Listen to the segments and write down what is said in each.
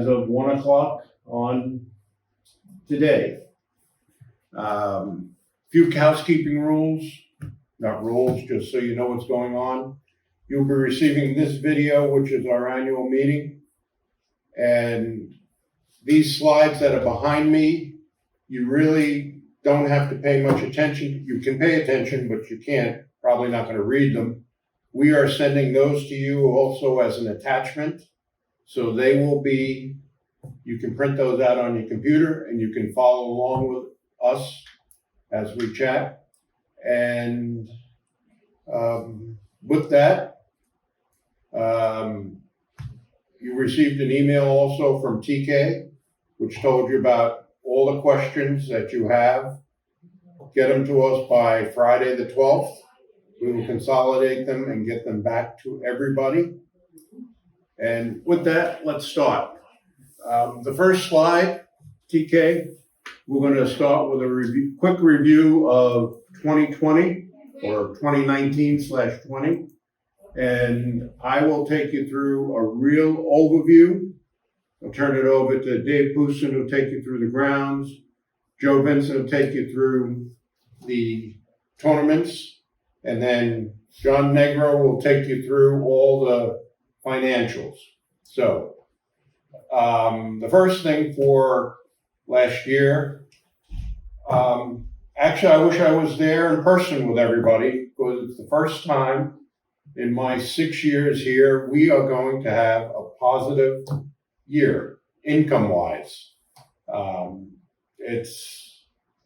as of 1 o'clock on today. Few housekeeping rules, not rules, just so you know what's going on. You'll be receiving this video, which is our annual meeting. And these slides that are behind me, you really don't have to pay much attention. You can pay attention, but you can't, probably not going to read them. We are sending those to you also as an attachment. So they will be, you can print those out on your computer and you can follow along with us as we chat. And with that, you received an email also from TK, which told you about all the questions that you have. Get them to us by Friday the 12th. We will consolidate them and get them back to everybody. And with that, let's start. The first slide, TK, we're going to start with a quick review of 2020 or 2019/20. And I will take you through a real overview. I'll turn it over to Dave Poussin, who'll take you through the grounds. Joe Vincent will take you through the tournaments. And then John Negro will take you through all the financials. So the first thing for last year, actually I wish I was there in person with everybody, because it's the first time in my 6 years here we are going to have a positive year income-wise. It's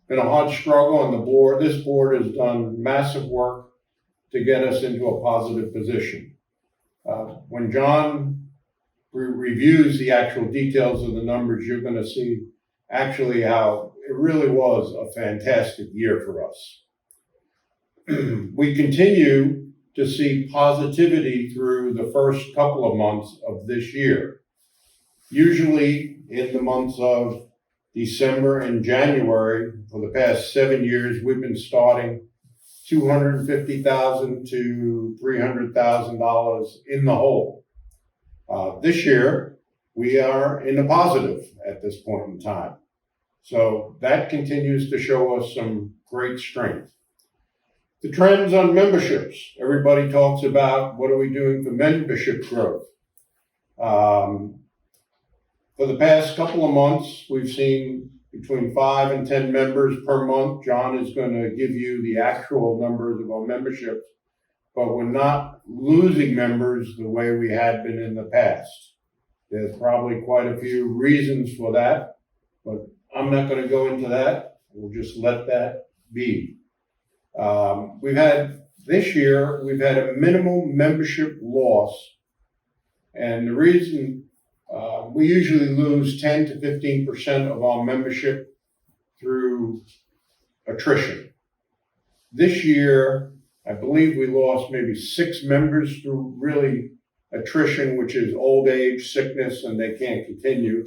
been a hard struggle on the board. This board has done massive work to get us into a positive position. When John reviews the actual details of the numbers, you're going to see actually how it really was a fantastic year for us. We continue to see positivity through the first couple of months of this year. Usually in the months of December and January, for the past 7 years, we've been starting $250,000 to $300,000 in the hole. This year, we are in the positive at this point in time. So that continues to show us some great strength. The trends on memberships. Everybody talks about what are we doing for membership growth. For the past couple of months, we've seen between 5 and 10 members per month. John is going to give you the actual numbers of our memberships, but we're not losing members the way we had been in the past. There's probably quite a few reasons for that, but I'm not going to go into that. We'll just let that be. This year, we've had a minimal membership loss, and the reason we usually lose 10 to 15% of our membership through attrition. This year, I believe we lost maybe 6 members through really attrition, which is old age, sickness, and they can't continue.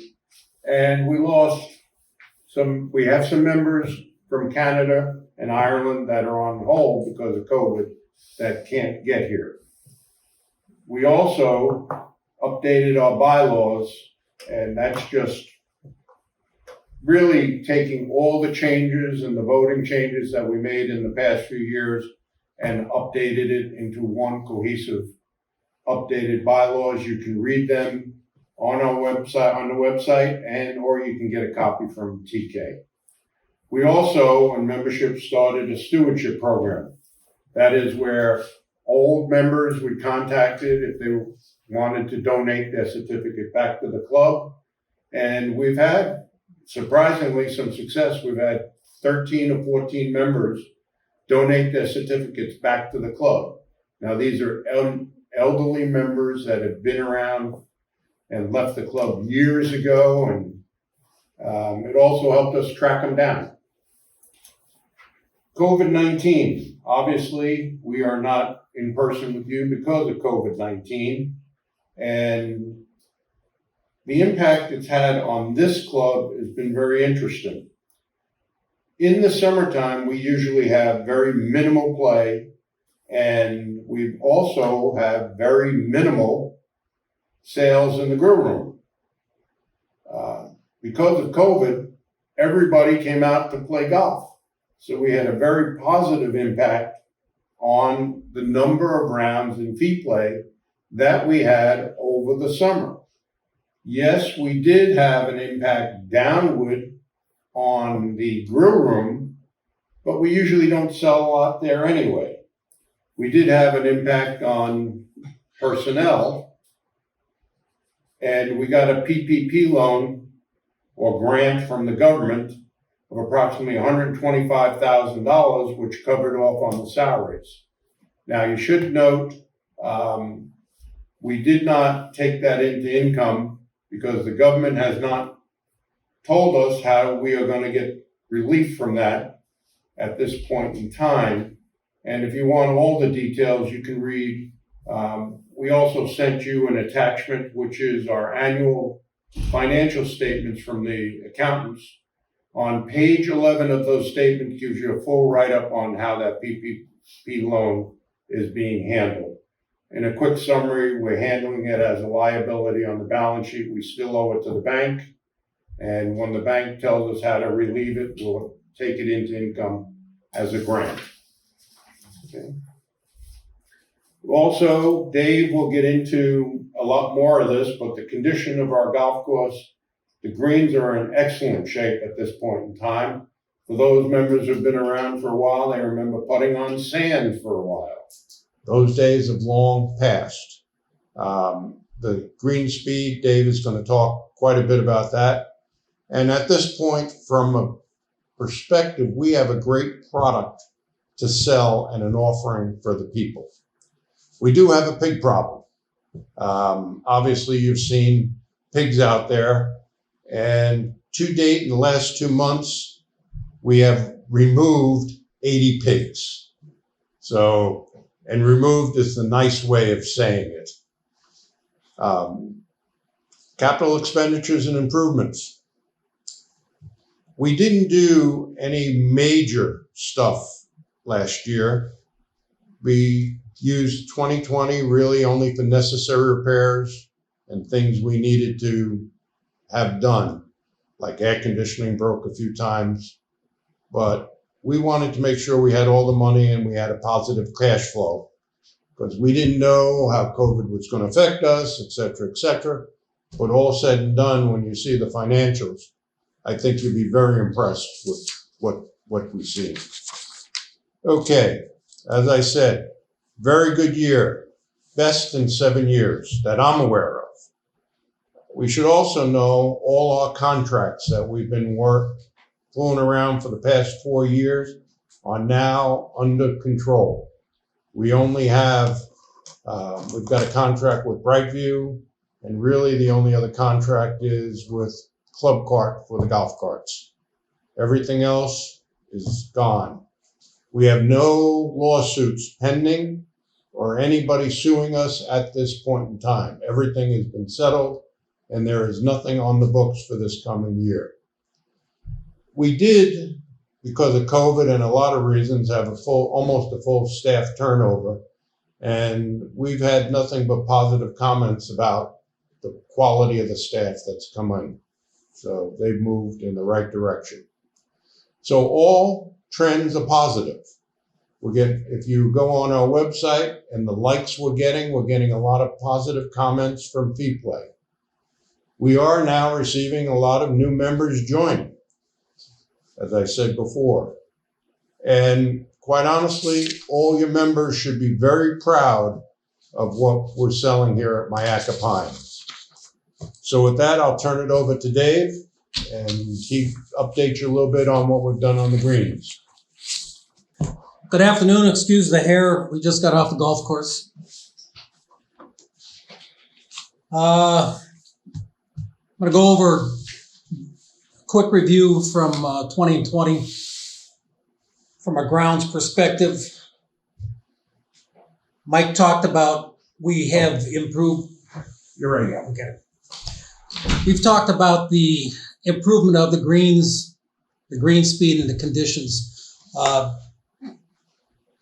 And we have some members from Canada and Ireland that are on hold because of COVID that can't get here. We also updated our bylaws, and that's just really taking all the changes and the voting changes that we made in the past few years and updated it into one cohesive updated bylaws. You can read them on the website, and or you can get a copy from TK. We also, in membership, started a stewardship program. That is where old members we contacted if they wanted to donate their certificate back to the club. And we've had, surprisingly, some success. We've had 13 or 14 members donate their certificates back to the club. Now, these are elderly members that have been around and left the club years ago, and it also helped us track them down. COVID-19. Obviously, we are not in person with you because of COVID-19, and the impact it's had on this club has been very interesting. In the summertime, we usually have very minimal play, and we also have very minimal sales in the grill room. because of COVID, everybody came out to play golf. So we had a very positive impact on the number of rounds in fee play that we had over the summer. Yes, we did have an impact downward on the grill room, but we usually don't sell a lot there anyway. We did have an impact on personnel, and we got a PPP loan or grant from the government of approximately $125,000, which covered off on the salaries. Now, you should note, we did not take that into income because the government has not told us how we are going to get relief from that at this point in time. And if you want all the details, you can read. We also sent you an attachment, which is our annual financial statements from the accountants. On page 11 of those statements gives you a full write-up on how that PPP loan is being handled. In a quick summary, we're handling it as a liability on the balance sheet. We still owe it to the bank. And when the bank tells us how to relieve it, we'll take it into income as a grant. Okay. Also, Dave will get into a lot more of this, but the condition of our golf course, the greens are in excellent shape at this point in time. For those members who've been around for a while, they remember putting on sand for a while. Those days have long passed. The green speed, Dave is going to talk quite a bit about that. And at this point, from a perspective, we have a great product to sell and an offering for the people. We do have a pig problem. Obviously, you've seen pigs out there. And to date, in the last 2 months, we have removed 80 pigs. So, and removed is the nice way of saying it. Capital expenditures and improvements. We didn't do any major stuff last year. We used 2020 really only for necessary repairs and things we needed to have done, like air conditioning broke a few times. But we wanted to make sure we had all the money and we had a positive cash flow because we didn't know how COVID was going to affect us, et cetera, et cetera. But all said and done, when you see the financials, I think you'll be very impressed with what we see. Okay, as I said, very good year, best in 7 years that I'm aware of. We should also know all our contracts that we've been fooling around for the past 4 years are now under control. We only have, we've got a contract with Brightview, and really the only other contract is with Club Cart for the golf carts. Everything else is gone. We have no lawsuits pending or anybody suing us at this point in time. Everything has been settled and there is nothing on the books for this coming year. We did, because of COVID and a lot of reasons, have almost a full staff turnover, and we've had nothing but positive comments about the quality of the staff that's come in. So they've moved in the right direction. So all trends are positive. If you go on our website and the likes we're getting a lot of positive comments from Fee Play. We are now receiving a lot of new members joining, as I said before. And quite honestly, all your members should be very proud of what we're selling here at Myakka Pines. So with that, I'll turn it over to Dave and he update you a little bit on what we've done on the greens. Good afternoon. Excuse the hair. We just got off the golf course. I'm going to go over a quick review from 2020 from a grounds perspective. Mike talked about we have improved. You're right. Yeah, okay. We've talked about the improvement of the greens, the green speed and the conditions.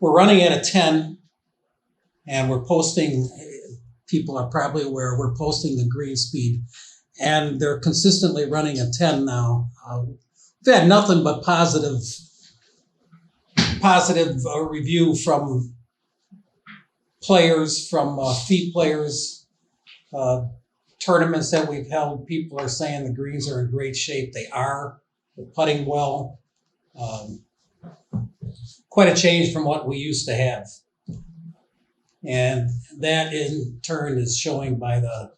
We're running at a 10 and we're posting, people are probably aware, we're posting the green speed and they're consistently running a 10 now. We've had nothing but positive review from players, from feet players, tournaments that we've held. People are saying the greens are in great shape. They are. They're putting well. Quite a change from what we used to have. And that in turn is showing by the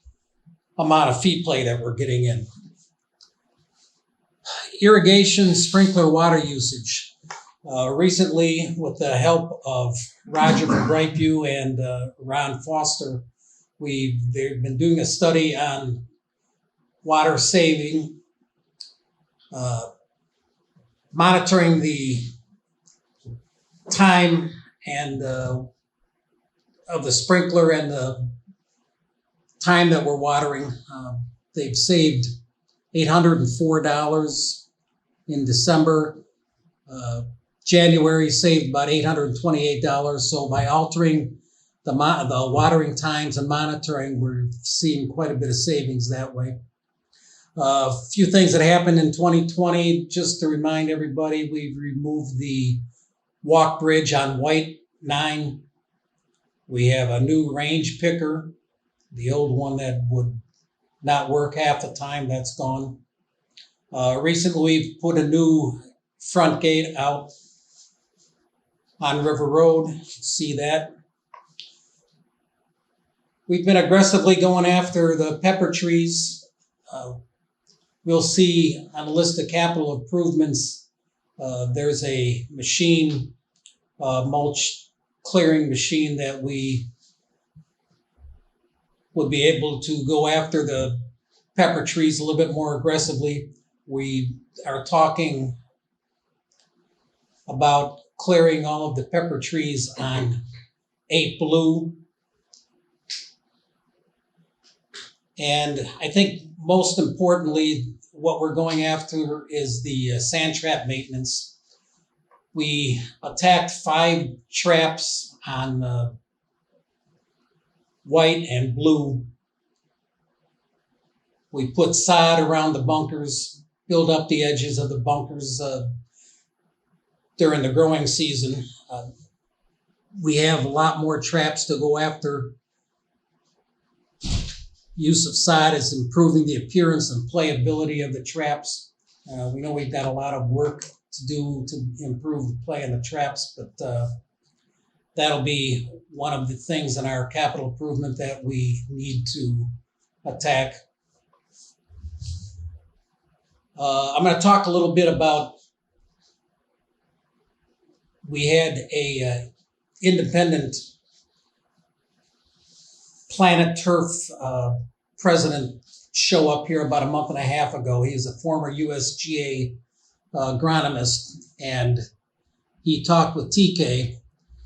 amount of feet play that we're getting in. Irrigation, sprinkler water usage. Recently, with the help of Roger from Brightview and Ron Foster, they've been doing a study on water saving, monitoring the time and of the sprinkler and the time that we're watering. They've saved $804 in December. January saved about $828. So by altering the watering times and monitoring, we're seeing quite a bit of savings that way. A few things that happened in 2020, just to remind everybody, we've removed the walk bridge on White 9. We have a new range picker. The old one that would not work half the time, that's gone. Recently, we've put a new front gate out on River Road. See that. We've been aggressively going after the pepper trees. We'll see on the list of capital improvements, there's a machine, mulch clearing machine, that we would be able to go after the pepper trees a little bit more aggressively. We are talking about clearing all of the pepper trees on 8 Blue. And I think most importantly, what we're going after is the sand trap maintenance. We attacked 5 traps on White and Blue. We put sod around the bunkers, build up the edges of the bunkers during the growing season. We have a lot more traps to go after. Use of sod is improving the appearance and playability of the traps. We know we've got a lot of work to do to improve the play in the traps, but that'll be one of the things in our capital improvement that we need to attack. I'm going to talk a little bit about, we had a independent Planet Turf president show up here about a month and a half ago. He's a former USGA agronomist, and he talked with TK.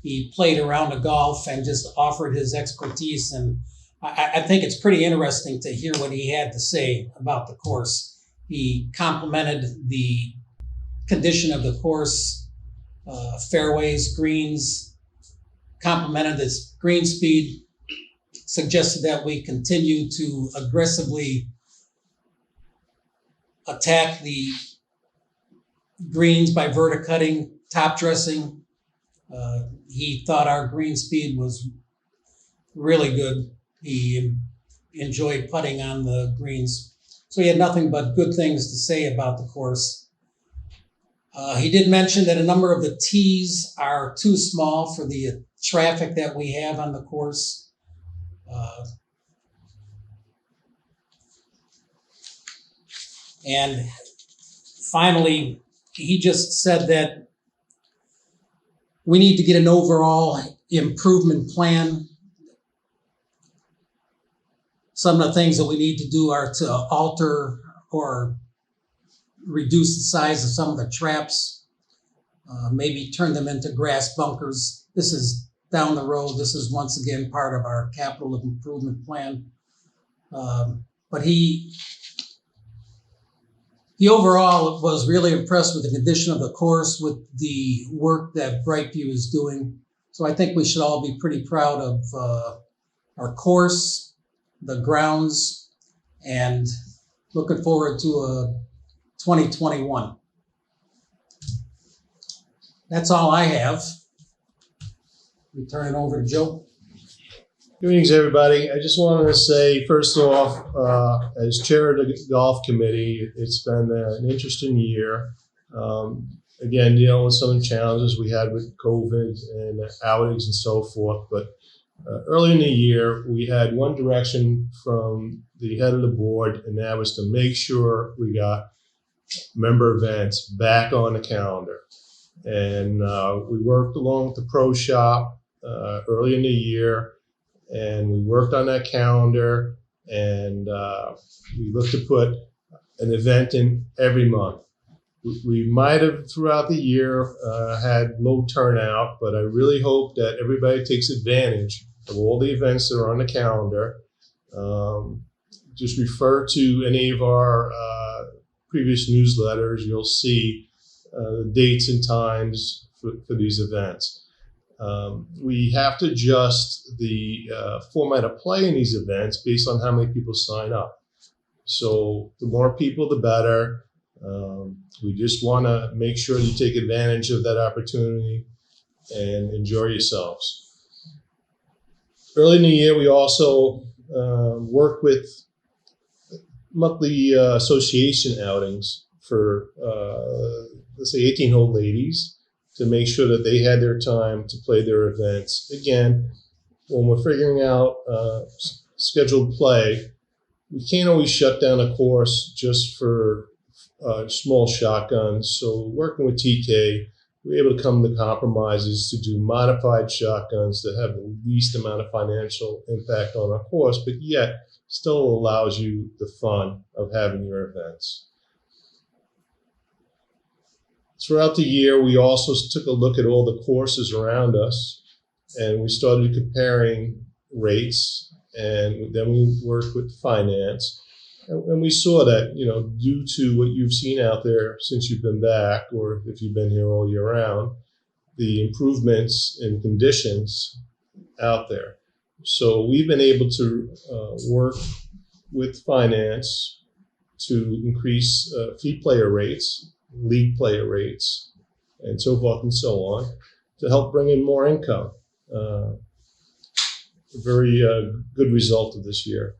He played around the golf and just offered his expertise, and I think it's pretty interesting to hear what he had to say about the course. He complimented the condition of the course, fairways, greens, complimented its green speed, suggested that we continue to aggressively attack the greens by verticutting, top dressing. He thought our green speed was really good. He enjoyed putting on the greens. So he had nothing but good things to say about the course. He did mention that a number of the tees are too small for the traffic that we have on the course. And finally, he just said that we need to get an overall improvement plan. Some of the things that we need to do are to alter or reduce the size of some of the traps, maybe turn them into grass bunkers. This is down the road. This is once again part of our capital improvement plan. But he overall was really impressed with the condition of the course, with the work that Brightview is doing. So I think we should all be pretty proud of our course, the grounds, and looking forward to 2021. That's all I have. We turn it over to Joe. Greetings, everybody. I just wanted to say, first off, as chair of the golf committee, it's been an interesting year. Again, dealing with some of the challenges we had with COVID and outings and so forth. But early in the year, we had one direction from the head of the board, and that was to make sure we got member events back on the calendar. And we worked along with the pro shop early in the year, and we worked on that calendar, and we looked to put an event in every month. We might have throughout the year had low turnout, but I really hope that everybody takes advantage of all the events that are on the calendar. Just refer to any of our previous newsletters. You'll see the dates and times for these events. We have to adjust the format of play in these events based on how many people sign up. So the more people, the better. We just want to make sure you take advantage of that opportunity and enjoy yourselves. Early in the year, we also worked with monthly association outings for, let's say, 18-hole ladies to make sure that they had their time to play their events. Again, when we're figuring out scheduled play, we can't always shut down a course just for small shotguns. So working with TK, we were able to come to compromises to do modified shotguns that have the least amount of financial impact on our course, but yet still allows you the fun of having your events. Throughout the year, we also took a look at all the courses around us, and we started comparing rates, and then we worked with finance. And we saw that, due to what you've seen out there since you've been back, or if you've been here all year round, the improvements in conditions out there. So we've been able to work with finance to increase fee player rates, league player rates, and so forth and so on, to help bring in more income. A very good result of this year.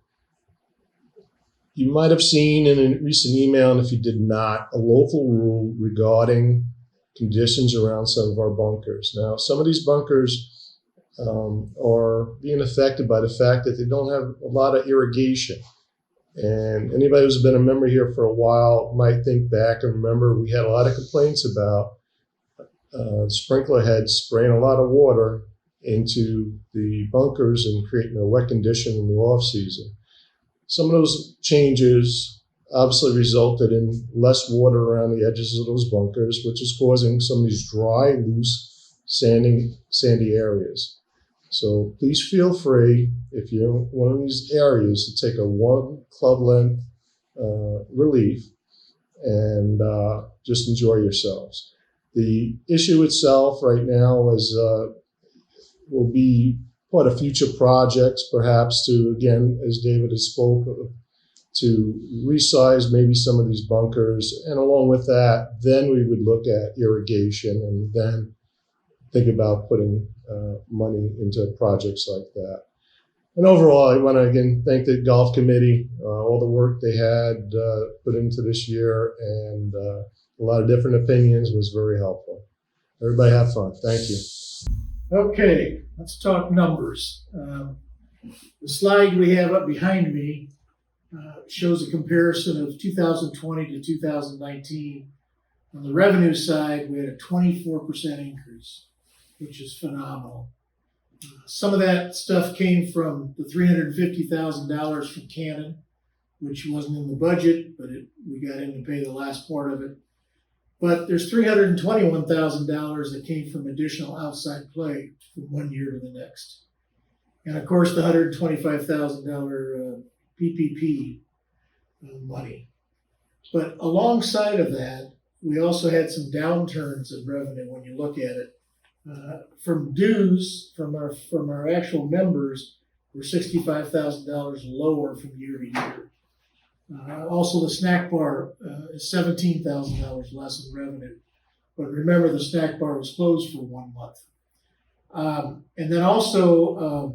You might have seen in a recent email, and if you did not, a local rule regarding conditions around some of our bunkers. Now, some of these bunkers are being affected by the fact that they don't have a lot of irrigation. And anybody who's been a member here for a while might think back and remember we had a lot of complaints about sprinkler heads spraying a lot of water into the bunkers and creating a wet condition in the off season. Some of those changes obviously resulted in less water around the edges of those bunkers, which is causing some of these dry, loose, sandy areas. So please feel free, if you're in one of these areas, to take a 1 club length relief and just enjoy yourselves. The issue itself right now is will be part of future projects, perhaps to, again, as David has spoke, to resize maybe some of these bunkers. And along with that, then we would look at irrigation and then think about putting money into projects like that. And overall, I want to again thank the golf committee, all the work they had put into this year, and a lot of different opinions was very helpful. Everybody have fun. Thank you. Okay, let's talk numbers. The slide we have up behind me shows a comparison of 2020 to 2019. On the revenue side, we had a 24% increase, which is phenomenal. Some of that stuff came from the $350,000 from Canon, which wasn't in the budget, but we got in to pay the last part of it. But there's $321,000 that came from additional outside play from one year to the next. And of course, the $125,000 PPP money. But alongside of that, we also had some downturns in revenue when you look at it. From dues from our actual members were $65,000 lower from year to year. Also, the snack bar is $17,000 less in revenue. But remember, the snack bar was closed for 1 month. And then also,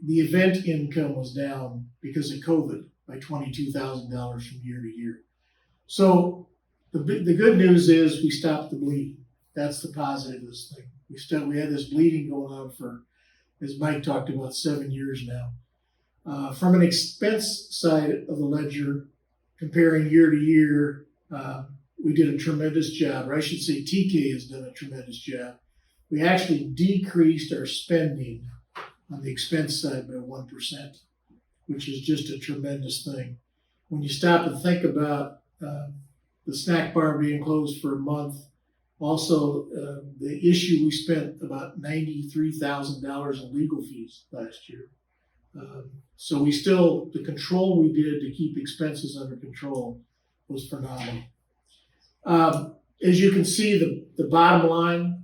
the event income was down because of COVID by $22,000 from year to year. So the good news is we stopped the bleeding. That's the positive of this thing. We had this bleeding going on for, as Mike talked about, 7 years now. From an expense side of the ledger, comparing year to year, we did a tremendous job, or I should say TK has done a tremendous job. We actually decreased our spending on the expense side by 1%, which is just a tremendous thing. When you stop and think about the snack bar being closed for a month, also the issue, we spent about $93,000 in legal fees last year. So the control we did to keep expenses under control was phenomenal. As you can see, the bottom line,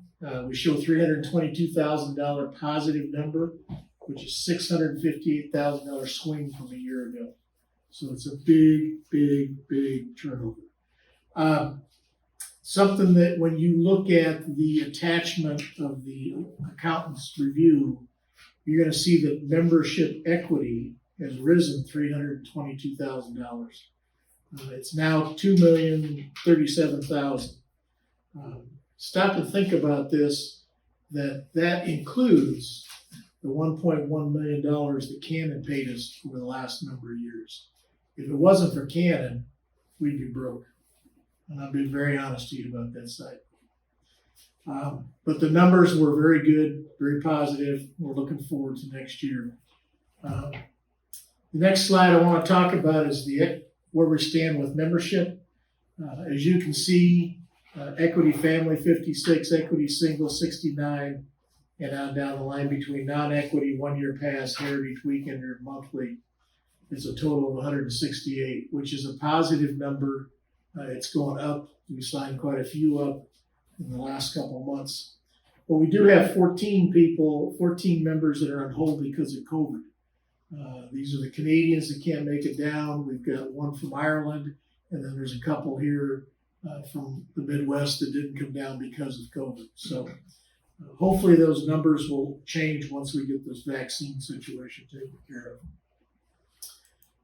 we show $322,000 positive number, which is $658,000 swing from a year ago. So it's a big turnover. Something that when you look at the attachment of the accountant's review, you're going to see that membership equity has risen $322,000. It's now $2,037,000. Stop and think about this, that includes the $1.1 million that Canon paid us over the last number of years. If it wasn't for Canon, we'd be broke. And I'll be very honest to you about that side. But the numbers were very good, very positive. We're looking forward to next year. The next slide I want to talk about is where we stand with membership. As you can see, equity family 56, equity single 69, and on down the line between non-equity, 1 year pass, heritage, weekender, monthly, is a total of 168, which is a positive number. It's going up. We signed quite a few up in the last couple of months. But we do have 14 members that are on hold because of COVID. These are the Canadians that can't make it down. We've got one from Ireland, and then there's a couple here from the Midwest that didn't come down because of COVID. So hopefully those numbers will change once we get this vaccine situation taken care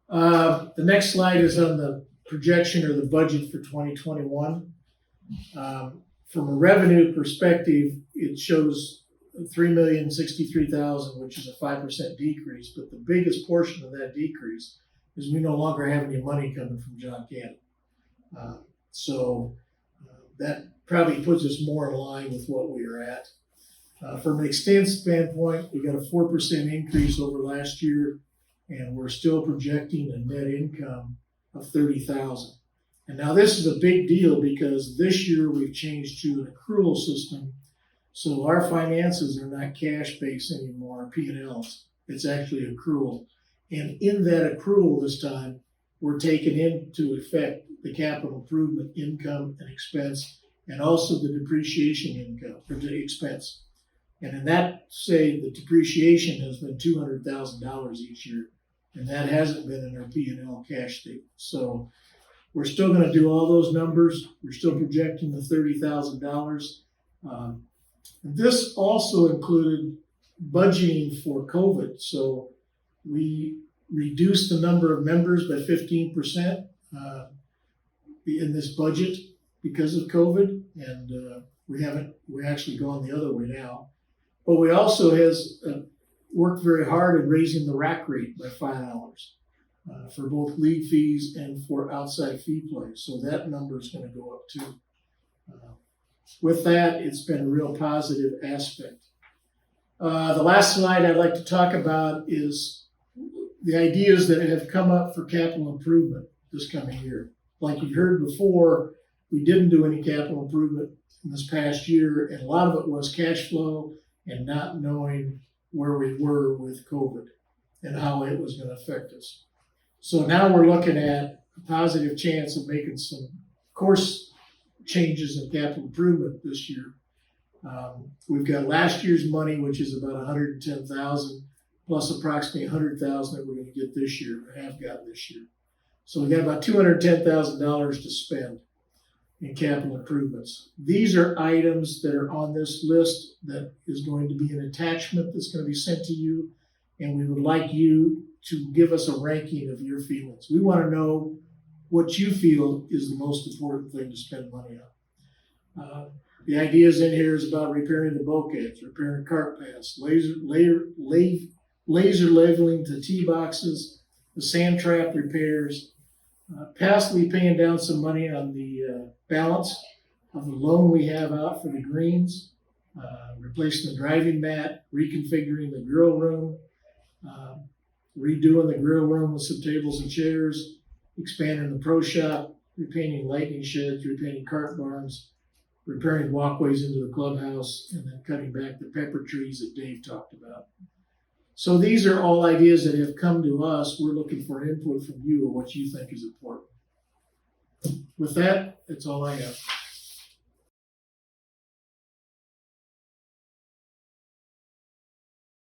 of. The next slide is on the projection or the budget for 2021. From a revenue perspective, it shows $3,063,000, which is a 5% decrease. But the biggest portion of that decrease is we no longer have any money coming from John Cannon. So that probably puts us more in line with what we are at. From an expense standpoint, we got a 4% increase over last year, and we're still projecting a net income of $30,000. And now this is a big deal because this year we've changed to an accrual system. So our finances are not cash-based anymore, P&Ls. It's actually accrual. And in that accrual this time, we're taking into effect the capital improvement income and expense, and also the depreciation income or the expense. And in that, say, the depreciation has been $200,000 each year, and that hasn't been in our P&L cash statement. So we're still going to do all those numbers. We're still projecting the $30,000. This also included budgeting for COVID. So we reduced the number of members by 15% in this budget because of COVID, and we're actually gone the other way now. But we also has worked very hard at raising the rack rate by $5 for both league fees and for outside fee play. So that number is going to go up too. With that, it's been a real positive aspect. The last slide I'd like to talk about is the ideas that have come up for capital improvement this coming year. Like you heard before, we didn't do any capital improvement in this past year, and a lot of it was cash flow and not knowing where we were with COVID and how it was going to affect us. So now we're looking at a positive chance of making some course changes in capital improvement this year. We've got last year's money, which is about $110,000, plus approximately $100,000 that we're going to get this year, or have gotten this year. So we got about $210,000 to spend in capital improvements. These are items that are on this list that is going to be an attachment that's going to be sent to you. And we would like you to give us a ranking of your feelings. We want to know what you feel is the most important thing to spend money on. The ideas in here is about repairing the bulkheads, repairing cart paths, laser leveling to tee boxes, the sand trap repairs, possibly paying down some money on the balance of the loan we have out for the greens, replacing the driving mat, reconfiguring the grill room, redoing the grill room with some tables and chairs, expanding the pro shop, repainting lightning sheds, repainting cart barns, repairing walkways into the clubhouse, and then cutting back the pepper trees that Dave talked about. So these are all ideas that have come to us. We're looking for input from you on what you think is important. With that, that's all I have.